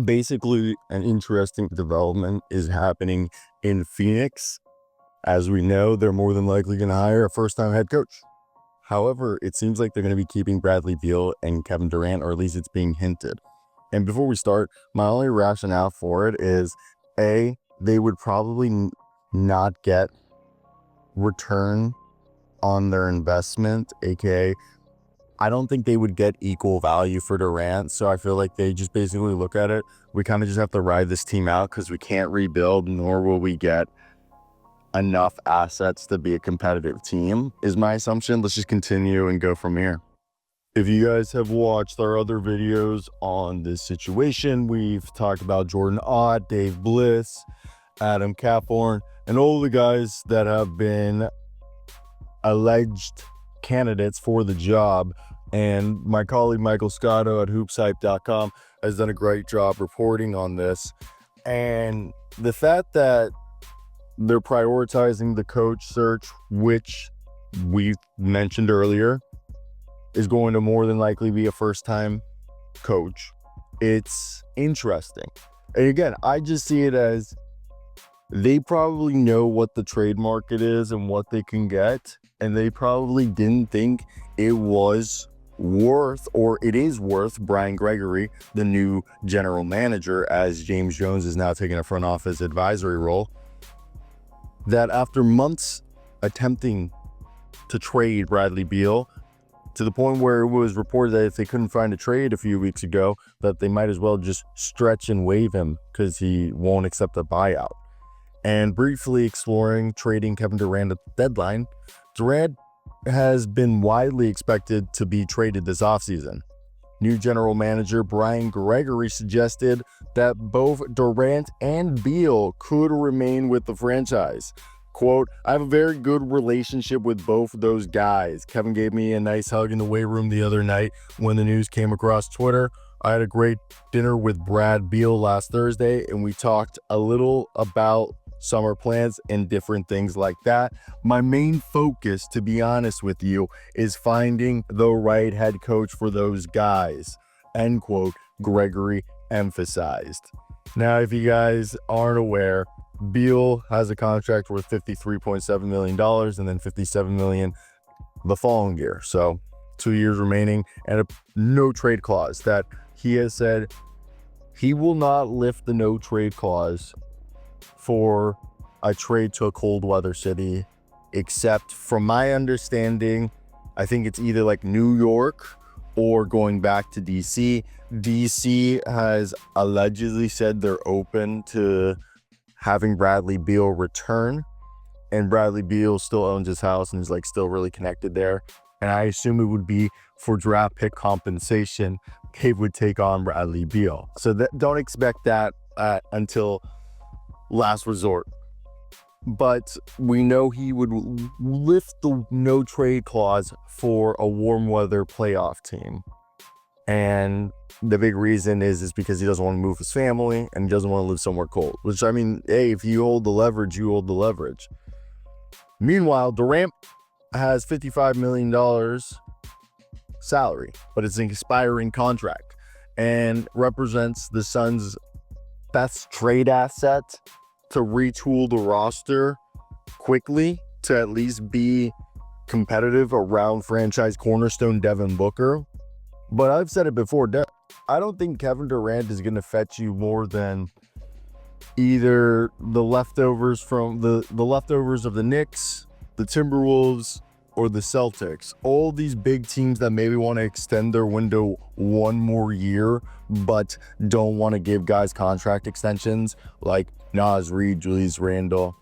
Basically, an interesting development is happening in Phoenix. As we know, they're more than likely going to hire a first-time head coach. However, it seems like they're going to be keeping Bradley Beal and Kevin Durant, or at least it's being hinted. And before we start, my only rationale for it is, A, they would probably not get return on their investment, aka I don't think they would get equal value for Durant. So I feel like they just basically look at it. We kind of just have to ride this team out because we can't rebuild, nor will we get enough assets to be a competitive team, is my assumption. Let's just continue and go from here. If you guys have watched our other videos on this situation, we've talked about Jordan Ott, Dave Bliss, Adam Caphorn, and all the guys that have been alleged candidates for the job. And my colleague Michael Scotto at hoopshype.com has done a great job reporting on this. And the fact that they're prioritizing the coach search, which we mentioned earlier, is going to more than likely be a first-time coach. It's interesting. And again, I just see it as they probably know what the trade market is and what they can get, and they probably didn't think it was worth, or it is worth, Brian Gregory, the new general manager, as James Jones is now taking a front office advisory role, that after months attempting to trade Bradley Beal, to the point where it was reported that if they couldn't find a trade a few weeks ago, that they might as well just stretch and waive him because he won't accept a buyout. And briefly exploring trading Kevin Durant at the deadline, Durant has been widely expected to be traded this offseason. New general manager Brian Gregory suggested that both Durant and Beal could remain with the franchise. Quote, I have a very good relationship with both those guys. Kevin gave me a nice hug in the weight room the other night when the news came across Twitter. I had a great dinner with Brad Beal last Thursday, and we talked a little about summer plans and different things like that. My main focus, to be honest with you, is finding the right head coach for those guys, end quote, Gregory emphasized. Now, if you guys aren't aware, Beal has a contract worth $53.7 million and then $57 million the following year. So 2 years remaining and a no trade clause that he has said he will not lift the no trade clause for a trade to a cold weather city, except from my understanding, I think it's either like New York or going back to DC. DC has allegedly said they're open to having Bradley Beal return, and Bradley Beal still owns his house and is like still really connected there. And I assume it would be for draft pick compensation. Cave would take on Bradley Beal. So don't expect that until last resort. But we know he would lift the no trade clause for a warm weather playoff team. And the big reason is because he doesn't want to move his family and he doesn't want to live somewhere cold. Which, I mean, hey, if you hold the leverage, you hold the leverage. Meanwhile, Durant has $55 million salary, but it's an expiring contract and represents the Suns' best trade asset to retool the roster quickly to at least be competitive around franchise cornerstone Devin Booker. But I've said it before, I don't think Kevin Durant is going to fetch you more than either the leftovers from the leftovers of the Knicks, the Timberwolves, or the Celtics. All these big teams that maybe want to extend their window one more year, but don't want to give guys contract extensions like Naz Reid, Julius Randle,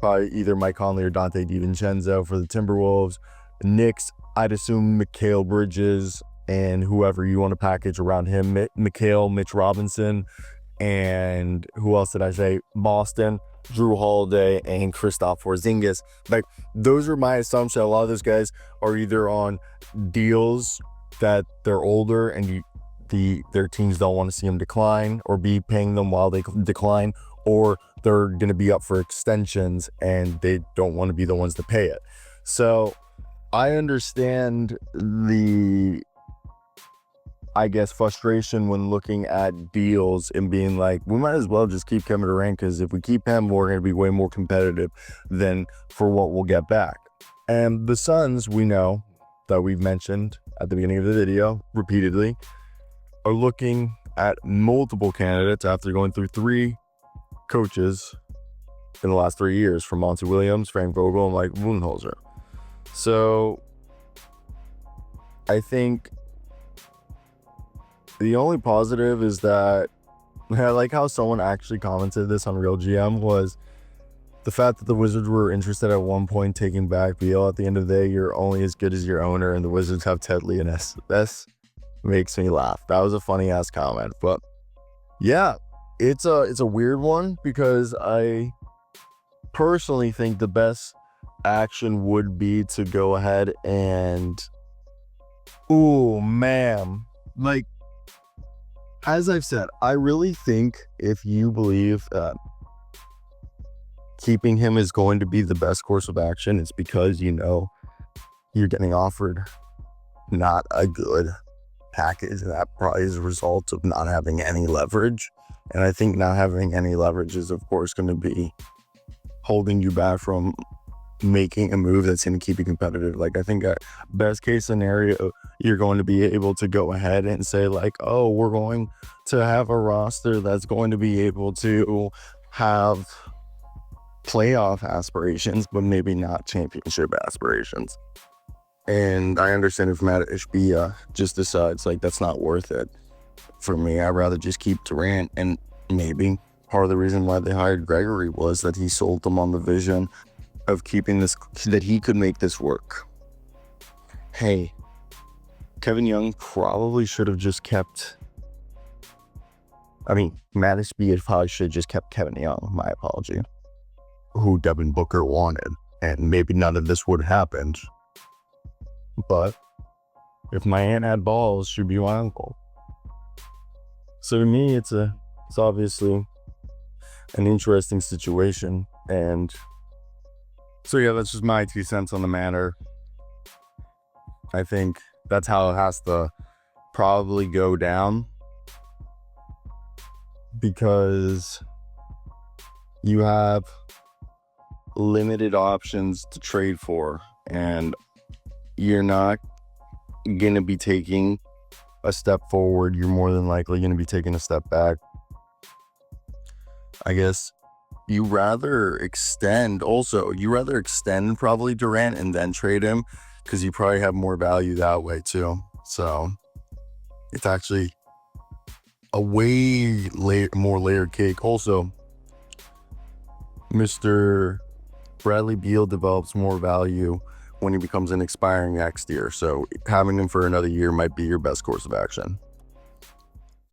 probably either Mike Conley or Dante DiVincenzo for the Timberwolves. Knicks, I'd assume Mikal Bridges and whoever you want to package around him, Mikal, Mitch Robinson, and who else did I say? Boston, Drew Holiday, and Kristaps Porzingis. Like, those are my assumptions. A lot of those guys are either on deals that they're older and their teams don't want to see them decline or be paying them while they decline, or they're going to be up for extensions and they don't want to be the ones to pay it. So I understand I guess, frustration when looking at deals and being like, we might as well just keep Kevin Durant, because if we keep him, we're going to be way more competitive than for what we'll get back. And the Suns, we know that we've mentioned at the beginning of the video repeatedly, are looking at multiple candidates after going through 3 coaches in the last 3 years, from Monty Williams, Frank Vogel, and Mike Budenholzer. So I think the only positive is that, I like how someone actually commented this on Real GM, was the fact that the Wizards were interested at one point taking back Beal. At the end of the day, you're only as good as your owner, and the Wizards have Ted Leonsis. This makes me laugh. That was a funny ass comment, but yeah, it's a weird one, because I personally think the best action would be to go ahead and, oh man, like, as I've said, I really think if you believe that keeping him is going to be the best course of action, it's because you know you're getting offered not a good package, and that probably is a result of not having any leverage. And I think not having any leverage is, of course, going to be holding you back from making a move that's going to keep you competitive. Like, I think a best case scenario, you're going to be able to go ahead and say like, oh, we're going to have a roster that's going to be able to have playoff aspirations, but maybe not championship aspirations. And I understand if Matt Ishbia just decides like that's not worth it for me, I'd rather just keep Durant. And maybe part of the reason why they hired Gregory was that he sold them on the vision of keeping this, that he could make this work. Hey, Kevin Young probably should have just kept, Matt Ishbia probably should have just kept Kevin Young, my apology, who Devin Booker wanted, and maybe none of this would have happened. But if my aunt had balls, she'd be my uncle. So to me, it's obviously an interesting situation. And so yeah, that's just my 2 cents on the matter. I think that's how it has to probably go down, because you have limited options to trade for, and you're not going to be taking a step forward. You're more than likely going to be taking a step back. I guess you rather extend probably Durant and then trade him, because you probably have more value that way too. So it's actually a way more layered cake. Also, Mr. Bradley Beal develops more value when he becomes an expiring next year. So having him for another year might be your best course of action.